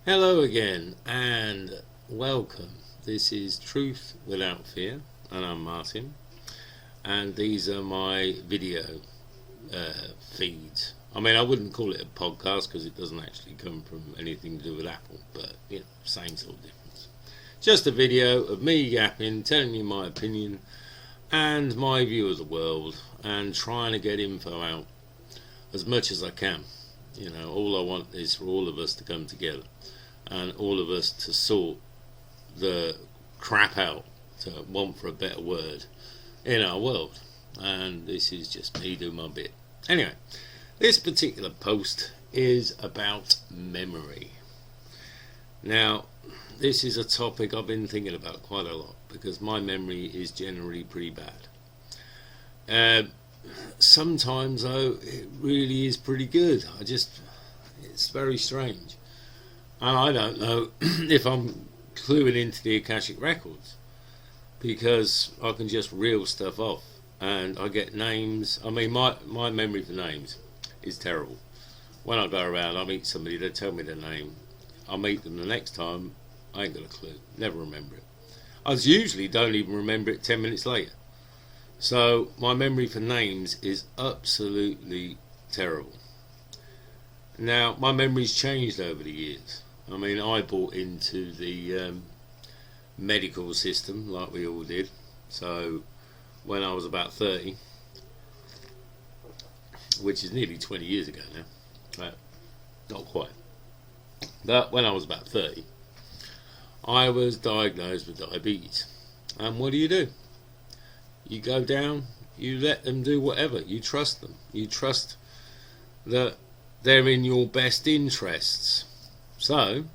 Hello again and welcome. This is Truth Without Fear, and I'm Martin, and these are my video feeds. I mean, I wouldn't call it a podcast because it doesn't actually come from anything to do with Apple, but same sort of difference. Just a video of me yapping, telling you my opinion and my view of the world, and trying to get info out as much as I can. All I want is for all of us to come together and all of us to sort the crap out, to want for a better word, in our world. And this is just me doing my bit. Anyway, this particular post is about memory. Now, this is a topic I've been thinking about quite a lot because my memory is generally pretty bad. Sometimes, though, it really is pretty good. It's very strange. And I don't know if I'm cluing into the Akashic Records because I can just reel stuff off and I get names. I mean, my memory for names is terrible. When I go around, I meet somebody, they tell me their name. I'll meet them the next time, I ain't got a clue. Never remember it. I usually don't even remember it 10 minutes later. So my memory for names is absolutely terrible. Now, my memory's changed over the years. I mean, I bought into the medical system like we all did. So when I was about 30, which is nearly 20 years ago now, not quite, but when I was about 30, I was diagnosed with diabetes. And what do? You go down, you let them do whatever, you trust them. You trust that they're in your best interests. So,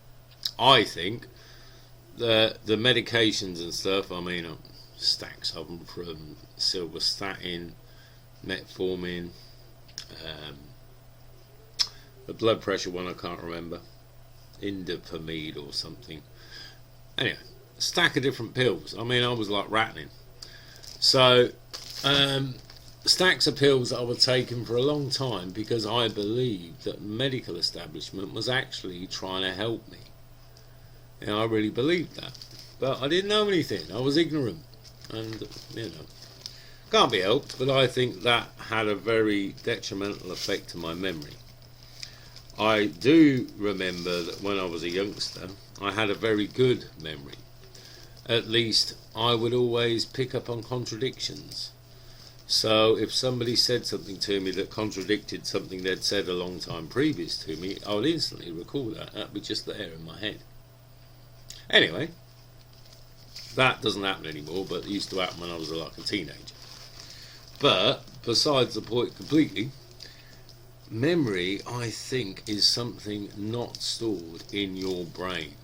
I think the medications and stuff, I mean, stacks of them, from Silvastatin, Metformin, the blood pressure one I can't remember, Indapamide or something. Anyway, a stack of different pills. I mean, I was like rattling. So, stacks of pills that I was taking for a long time because I believed that the medical establishment was actually trying to help me. I really believed that. But I didn't know anything. I was ignorant. And, can't be helped, but I think that had a very detrimental effect to my memory. I do remember that when I was a youngster, I had a very good memory. At least I would always pick up on contradictions. So if somebody said something to me that contradicted something they'd said a long time previous to me, I would instantly recall that. That'd be just there in my head. Anyway, that doesn't happen anymore, but it used to happen when I was like a teenager. But besides the point completely, memory, I think, is something not stored in your brain.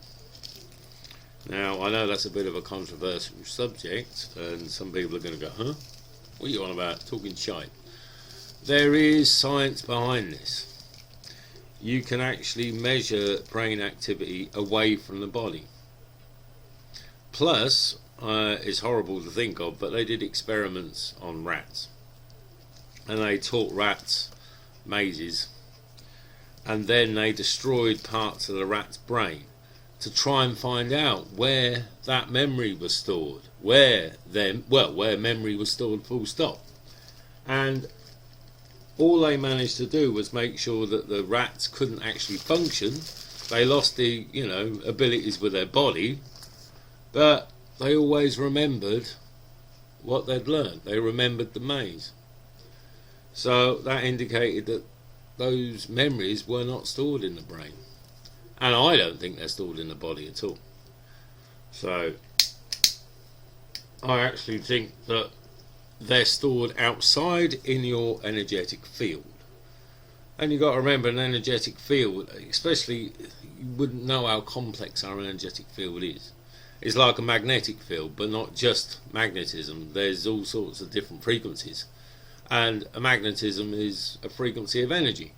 Now, I know that's a bit of a controversial subject, and some people are going to go, huh? What are you on about? Talking shite. There is science behind this. You can actually measure brain activity away from the body. Plus, it's horrible to think of, but they did experiments on rats. And they taught rats mazes, and then they destroyed parts of the rat's brain to try and find out where that memory was stored, where memory was stored, full stop. And all they managed to do was make sure that the rats couldn't actually function. They lost the, abilities with their body, but they always remembered what they'd learned. They remembered the maze. So that indicated that those memories were not stored in the brain. And I don't think they're stored in the body at all. So I actually think that they're stored outside in your energetic field. And you've got to remember, an energetic field, especially, you wouldn't know how complex our energetic field is. It's like a magnetic field, but not just magnetism. There's all sorts of different frequencies. And a magnetism is a frequency of energy.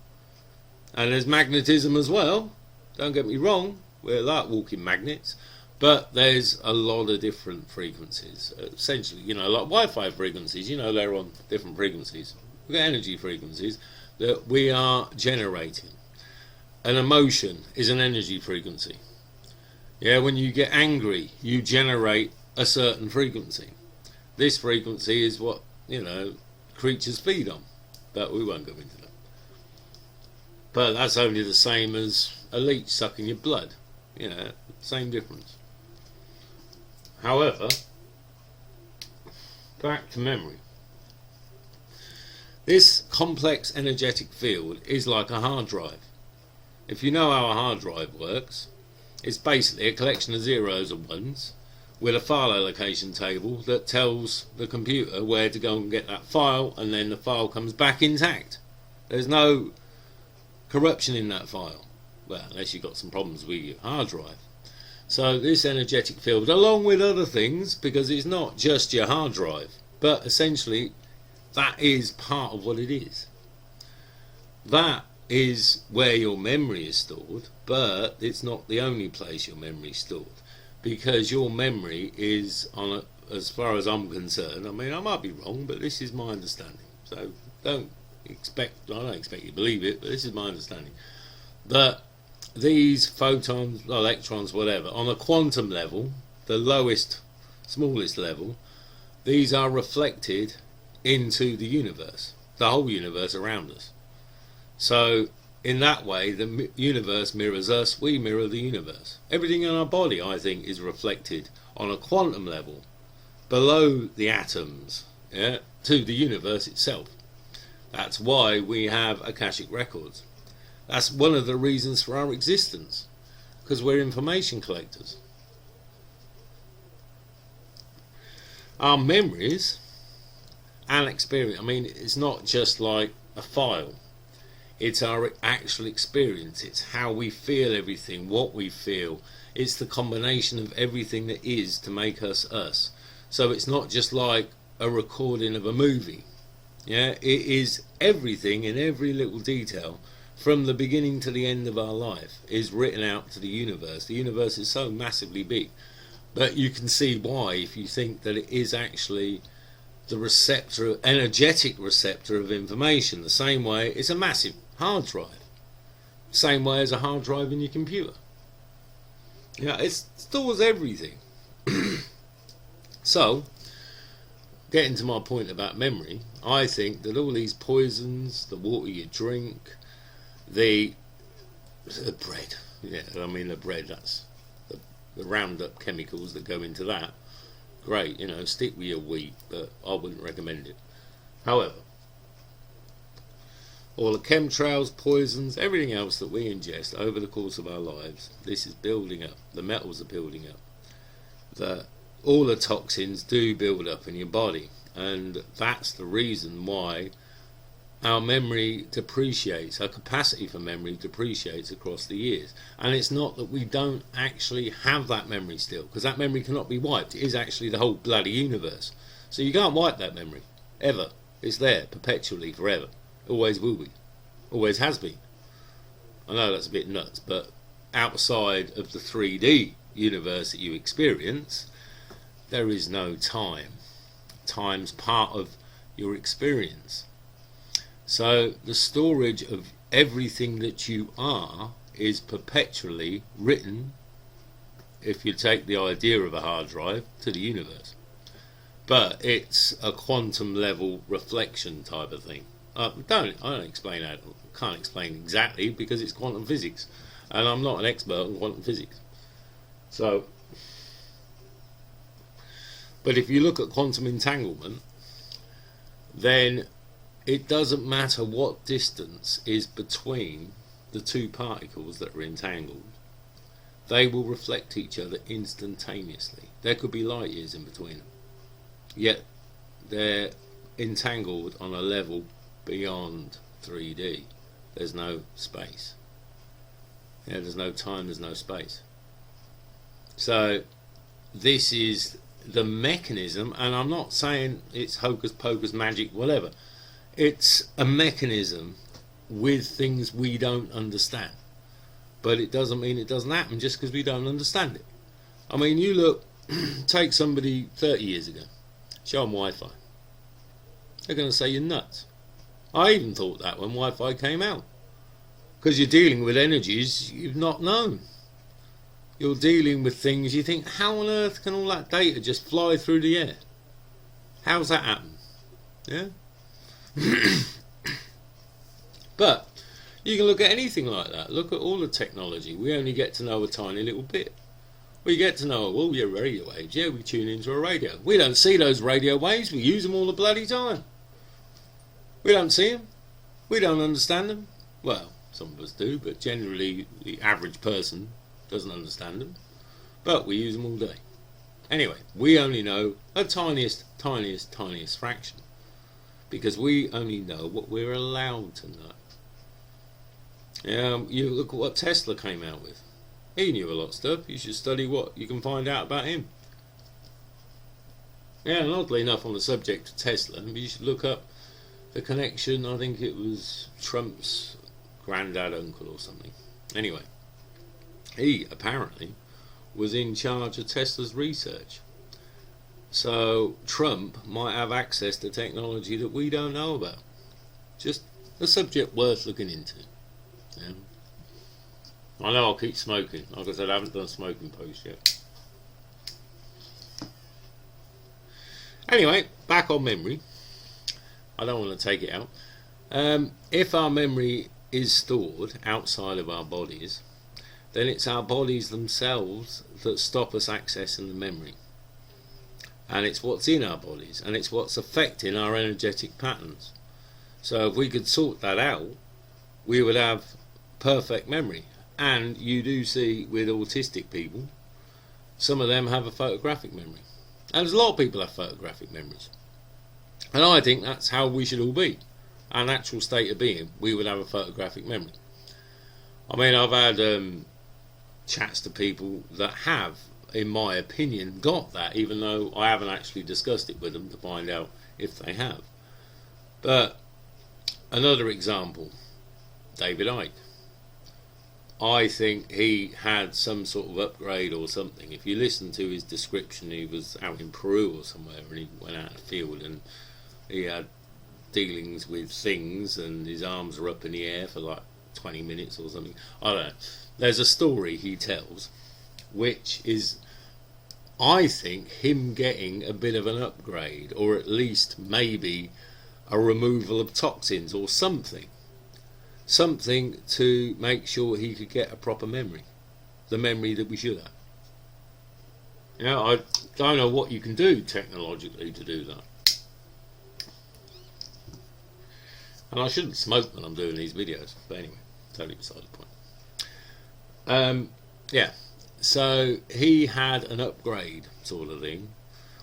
And there's magnetism as well. Don't get me wrong, we're like walking magnets, but there's a lot of different frequencies. Essentially, like Wi-Fi frequencies, they're on different frequencies. We've got energy frequencies that we are generating. an emotion is an energy frequency. Yeah, when you get angry, you generate a certain frequency. This frequency is what, creatures feed on, but we won't go into that. But that's only the same as a leech sucking your blood. Same difference. However, back to memory. This complex energetic field is like a hard drive. If you know how a hard drive works, it's basically a collection of zeros and ones with a file allocation table that tells the computer where to go and get that file, and then the file comes back intact. There's no corruption in that file. Well, unless you've got some problems with your hard drive. So this energetic field, along with other things, because it's not just your hard drive, but essentially that is part of what it is. That is where your memory is stored, but it's not the only place your memory is stored, because your memory is as far as I'm concerned, I might be wrong, but this is my understanding. So I don't expect you to believe it, but this is my understanding. That these photons, electrons, whatever, on a quantum level, the lowest, smallest level, these are reflected into the universe, the whole universe around us. So in that way, the universe mirrors us, we mirror the universe. Everything in our body, I think, is reflected on a quantum level below the atoms, to the universe itself. That's why we have Akashic records. That's one of the reasons for our existence, because we're information collectors. Our memories and experience, it's not just like a file. It's our actual experience. It's how we feel everything, what we feel. It's the combination of everything that is to make us us. So it's not just like a recording of a movie. It is everything in every little detail from the beginning to the end of our life is written out to the universe. The universe is so massively big. But you can see why if you think that it is actually the receptor, energetic receptor of information. The same way it's a massive hard drive. Same way as a hard drive in your computer. It stores everything. So, getting to my point about memory, I think that all these poisons, the water you drink, the bread, the bread, that's the Roundup chemicals that go into that. Great, stick with your wheat, but I wouldn't recommend it. However, all the chemtrails, poisons, everything else that we ingest over the course of our lives, this is building up. The metals are building up. All the toxins do build up in your body, and that's the reason why our memory depreciates, our capacity for memory depreciates across the years. And it's not that we don't actually have that memory still, because that memory cannot be wiped. It is actually the whole bloody universe. So you can't wipe that memory, ever. It's there, perpetually, forever. Always will be. Always has been. I know that's a bit nuts, but outside of the 3D universe that you experience, there is no time. Time's part of your experience. So the storage of everything that you are is perpetually written, if you take the idea of a hard drive, to the universe. But it's a quantum level reflection type of thing. I don't explain that. I can't explain exactly because it's quantum physics, and I'm not an expert on quantum physics. So, but if you look at quantum entanglement, then it doesn't matter what distance is between the two particles that are entangled. They will reflect each other instantaneously. There could be light years in between them. Yet they're entangled on a level beyond 3D. There's no space. There's no time, there's no space. So this is the mechanism, and I'm not saying it's hocus pocus magic, whatever. It's a mechanism with things we don't understand. But it doesn't mean it doesn't happen just because we don't understand it. You look, take somebody 30 years ago, show them Wi-Fi. They're going to say you're nuts. I even thought that when Wi-Fi came out. Because you're dealing with energies you've not known. You're dealing with things you think, how on earth can all that data just fly through the air? How's that happen? Yeah? But you can look at anything like that. Look at all the technology. We only get to know a tiny little bit. We get to know, well, yeah, radio waves. Yeah, we tune into a radio. We don't see those radio waves. We use them all the bloody time. We don't see them. We don't understand them. Well, some of us do, but generally the average person doesn't understand them. But we use them all day. Anyway, we only know a tiniest fraction. Because we only know what we're allowed to know. You look at what Tesla came out with. He knew a lot of stuff. You should study what you can find out about him. Yeah, and oddly enough, on the subject of Tesla, you should look up the connection. I think it was Trump's granddad uncle or something. Anyway, he apparently was in charge of Tesla's research. So Trump might have access to technology that we don't know about. Just a subject worth looking into. Yeah. I know I'll keep smoking. Like I said, I haven't done a smoking post yet. Anyway, back on memory. I don't want to take it out. If our memory is stored outside of our bodies, then it's our bodies themselves that stop us accessing the memory. And it's what's in our bodies, and it's what's affecting our energetic patterns. So if we could sort that out, we would have perfect memory. And you do see with autistic people, some of them have a photographic memory. And there's a lot of people have photographic memories. And I think that's how we should all be. Our natural state of being, we would have a photographic memory. I mean, I've had chats to people that have, in my opinion, got that, even though I haven't actually discussed it with them to find out if they have. But another example, David Icke. I think he had some sort of upgrade or something. If you listen to his description, he was out in Peru or somewhere, and he went out in the field and he had dealings with things, and his arms were up in the air for like 20 minutes or something. I don't know. There's a story he tells, which is, I think, him getting a bit of an upgrade, or at least maybe a removal of toxins or something. Something to make sure he could get a proper memory. The memory that we should have. You know, I don't know what you can do technologically to do that. And I shouldn't smoke when I'm doing these videos. But anyway, totally beside the point. Yeah. So he had an upgrade sort of thing,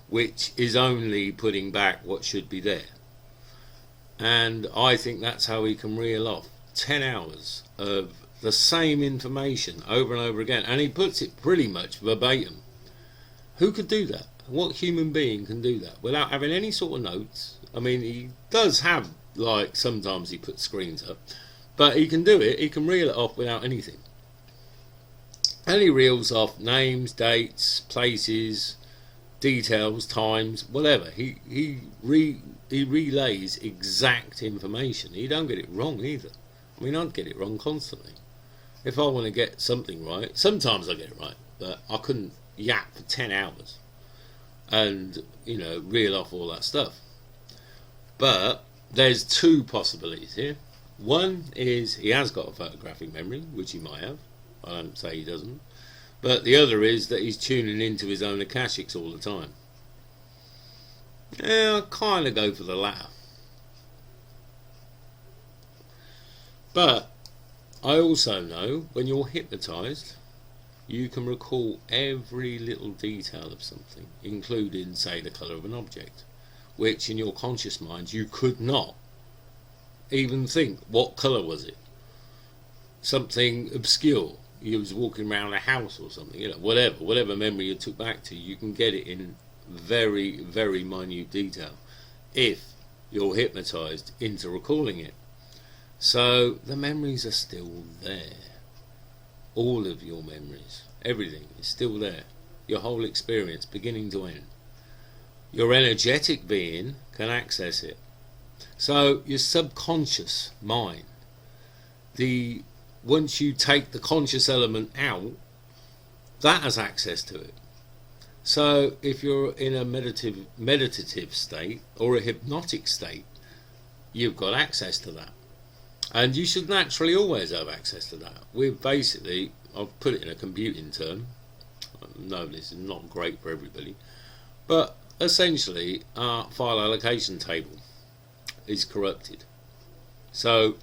which is only putting back what should be there. And I think that's how he can reel off 10 hours of the same information over and over again, and he puts it pretty much verbatim. Who could do that? What human being can do that without having any sort of notes? I mean, he does have, like, sometimes he puts screens up, but he can do it. He can reel it off without anything, and he reels off names, dates, places, details, times, whatever. He relays exact information. He don't get it wrong either. I mean, I'd get it wrong constantly. If I want to get something right, sometimes I get it right, but I couldn't yap for 10 hours and, you know, reel off all that stuff. But there's two possibilities here. One is he has got a photographic memory, which he might have. I don't say he doesn't. But the other is that he's tuning into his own Akashics all the time. Yeah, I kind of go for the latter. But I also know when you're hypnotised, you can recall every little detail of something, including, say, the colour of an object, which in your conscious mind you could not even think, what colour was it? Something obscure. You was walking around a house or something, you know, whatever memory you took back to, you can get it in very, very minute detail if you're hypnotised into recalling it. So the memories are still there. All of your memories, everything is still there. Your whole experience, beginning to end. Your energetic being can access it. So your subconscious mind, the once you take the conscious element out, that has access to it. So if you're in a meditative state or a hypnotic state, you've got access to that. And you should naturally always have access to that. We've basically, I've put it in a computing term, I know this is not great for everybody, but essentially our file allocation table is corrupted. So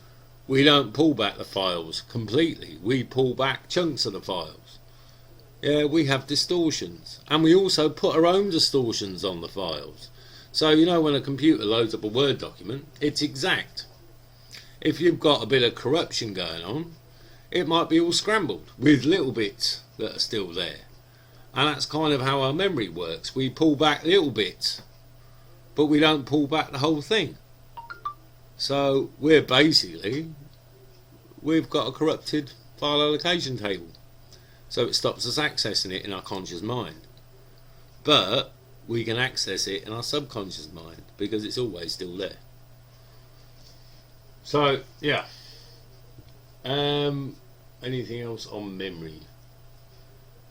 we don't pull back the files completely, we pull back chunks of the files. Yeah, we have distortions, and we also put our own distortions on the files. So you know, when a computer loads up a Word document, it's exact. If you've got a bit of corruption going on, it might be all scrambled with little bits that are still there. And that's kind of how our memory works. We pull back little bits, but we don't pull back the whole thing. So we've got a corrupted file allocation table. So it stops us accessing it in our conscious mind. But we can access it in our subconscious mind because it's always still there. So, yeah. Anything else on memory?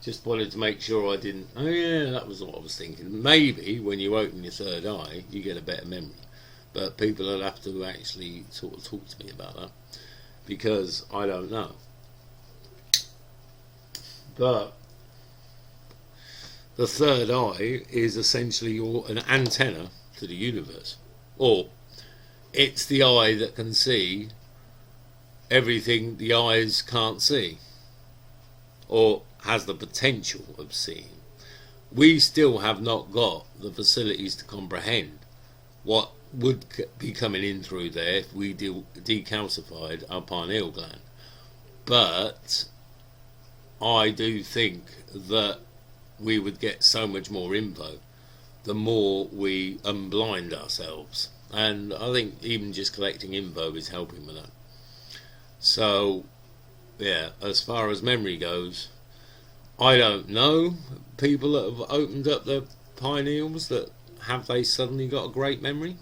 Just wanted to make sure I didn't... Oh yeah, that was what I was thinking. Maybe when you open your third eye, you get a better memory. But people will have to actually sort of talk to me about that, because I don't know. But the third eye is essentially an antenna to the universe. Or it's the eye that can see everything the eyes can't see, or has the potential of seeing. We still have not got the facilities to comprehend what would be coming in through there if we decalcified our pineal gland. But I do think that we would get so much more info the more we unblind ourselves, and I think even just collecting info is helping with that. So yeah, as far as memory goes, I don't know people that have opened up their pineals, that have they suddenly got a great memory?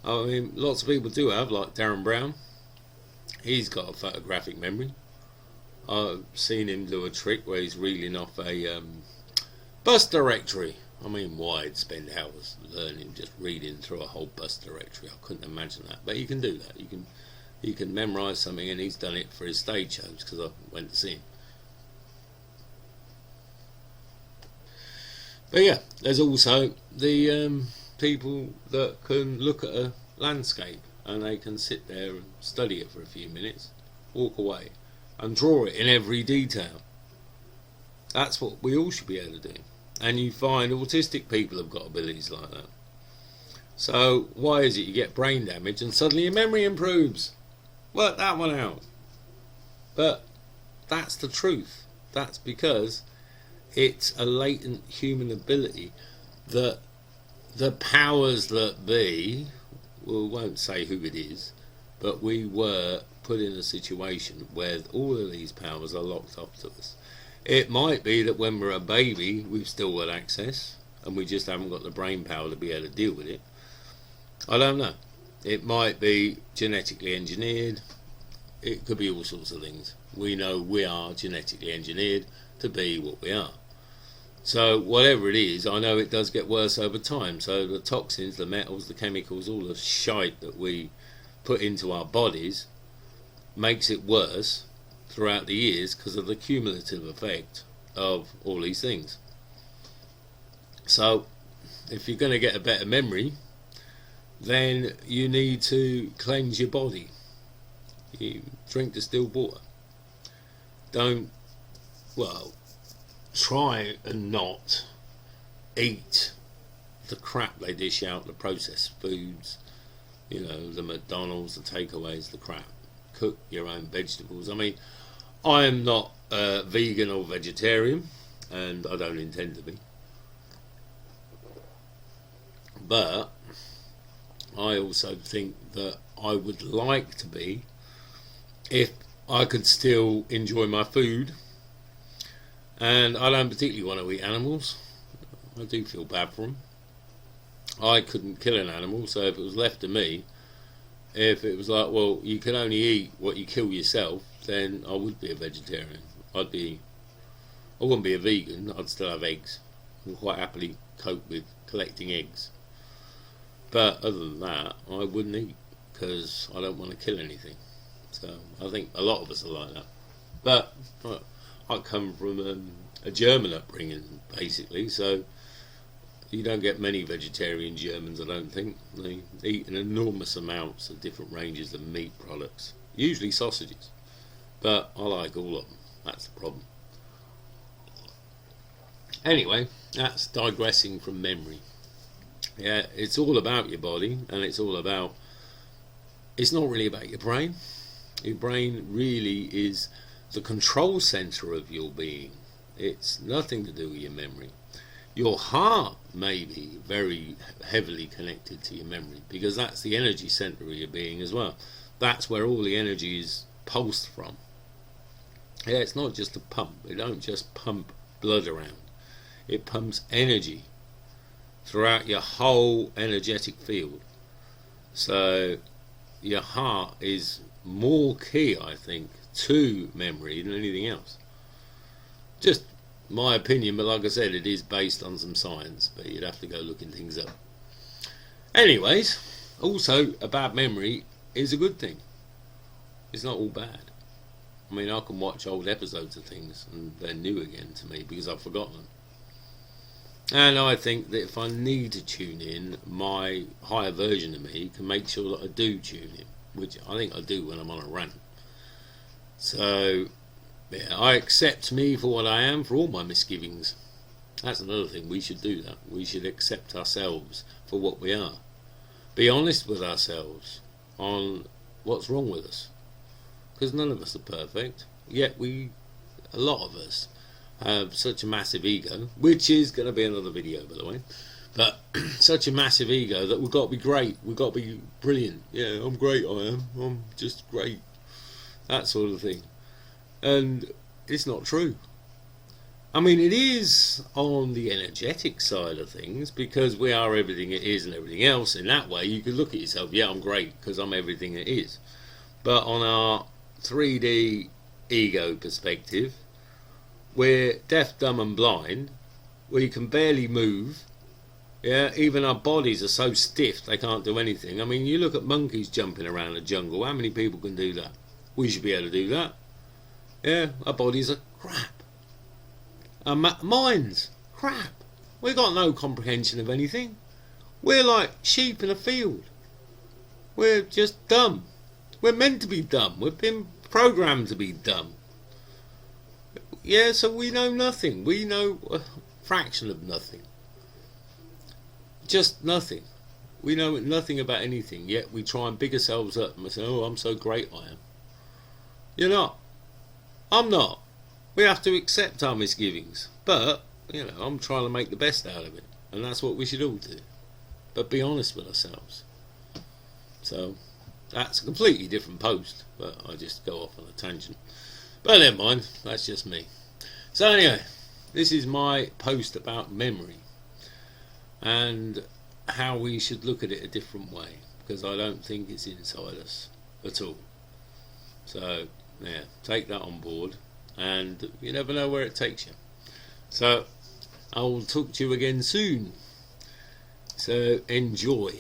I mean, lots of people do have, like Darren Brown. He's got a photographic memory. I've seen him do a trick where he's reeling off a bus directory. I mean, why I'd spend hours learning just reading through a whole bus directory. I couldn't imagine that, but you can do that. You can memorise something, and he's done it for his stage shows because I went to see him. But yeah, there's also the people that can look at a landscape and they can sit there and study it for a few minutes, walk away, and draw it in every detail. That's what we all should be able to do. And you find autistic people have got abilities like that. So why is it you get brain damage and suddenly your memory improves? Work that one out. But that's the truth. That's because it's a latent human ability that the powers that be, well, won't say who it is, but we were put in a situation where all of these powers are locked up to us. It might be that when we're a baby we've still got access and we just haven't got the brain power to be able to deal with it. I don't know. It might be genetically engineered. It could be all sorts of things. We know we are genetically engineered to be what we are. So whatever it is, I know it does get worse over time. So the toxins, the metals, the chemicals, all the shite that we put into our bodies makes it worse throughout the years because of the cumulative effect of all these things. So if you're going to get a better memory, then you need to cleanse your body. You drink distilled water. Try and not eat the crap they dish out, the processed foods, the McDonald's, the takeaways, the crap. Cook your own vegetables. I mean, I am not vegan or vegetarian, and I don't intend to be. But I also think that I would like to be, if I could still enjoy my food. And I don't particularly want to eat animals. I do feel bad for them. I couldn't kill an animal, so if it was left to me, if it was like, well, you can only eat what you kill yourself, then I would be a vegetarian. I wouldn't be a vegan. I'd still have eggs. I'd quite happily cope with collecting eggs. But other than that, I wouldn't eat because I don't want to kill anything. So I think a lot of us are like that. But I come from a German upbringing, basically, so you don't get many vegetarian Germans, I don't think. They eat an enormous amounts of different ranges of meat products, usually sausages. But I like all of them. That's the problem. Anyway, that's digressing from memory. Yeah, it's all about your body, and it's not really about your brain. Your brain really is the control center of your being. It's nothing to do with your memory. Your heart may be very heavily connected to your memory, because that's the energy center of your being as well. That's where all the energy is pulsed from. Yeah, it's not just a pump. It don't just pump blood around. It pumps energy throughout your whole energetic field. So your heart is more key, I think, to memory than anything else. Just my opinion, but like I said, it is based on some science, but you'd have to go looking things up. Anyways, also a bad memory is a good thing. It's not all bad. I mean, I can watch old episodes of things and they're new again to me because I've forgotten them. And I think that if I need to tune in, my higher version of me can make sure that I do tune in, which I think I do when I'm on a rant. So, yeah, I accept me for what I am, for all my misgivings. That's another thing, we should do that. We should accept ourselves for what we are. Be honest with ourselves on what's wrong with us. Because none of us are perfect, yet a lot of us have such a massive ego, which is going to be another video, by the way, but such a massive ego that we've got to be great, we've got to be brilliant. Yeah, I'm great, I'm just great, that sort of thing. And it's not true. I mean, it is on the energetic side of things, because we are everything it is and everything else. In that way, you could look at yourself, yeah, I'm great because I'm everything it is. But on our 3D ego perspective, we're deaf, dumb and blind. We can barely move. Yeah, even our bodies are so stiff they can't do anything. I mean, you look at monkeys jumping around the jungle. How many people can do that? We should be able to do that. Yeah, our bodies are crap. Our minds, crap. We've got no comprehension of anything. We're like sheep in a field. We're just dumb. We're meant to be dumb. We've been programmed to be dumb. Yeah, so we know nothing. We know a fraction of nothing. Just nothing. We know nothing about anything, yet we try and big ourselves up and say, oh, I'm so great I am. You're not. I'm not. We have to accept our misgivings. But, I'm trying to make the best out of it. And that's what we should all do. But be honest with ourselves. So, that's a completely different post, but I just go off on a tangent. But never mind, that's just me. So anyway, this is my post about memory and how we should look at it a different way, because I don't think it's inside us at all. So yeah, take that on board, and you never know where it takes you. So I will talk to you again soon. So enjoy.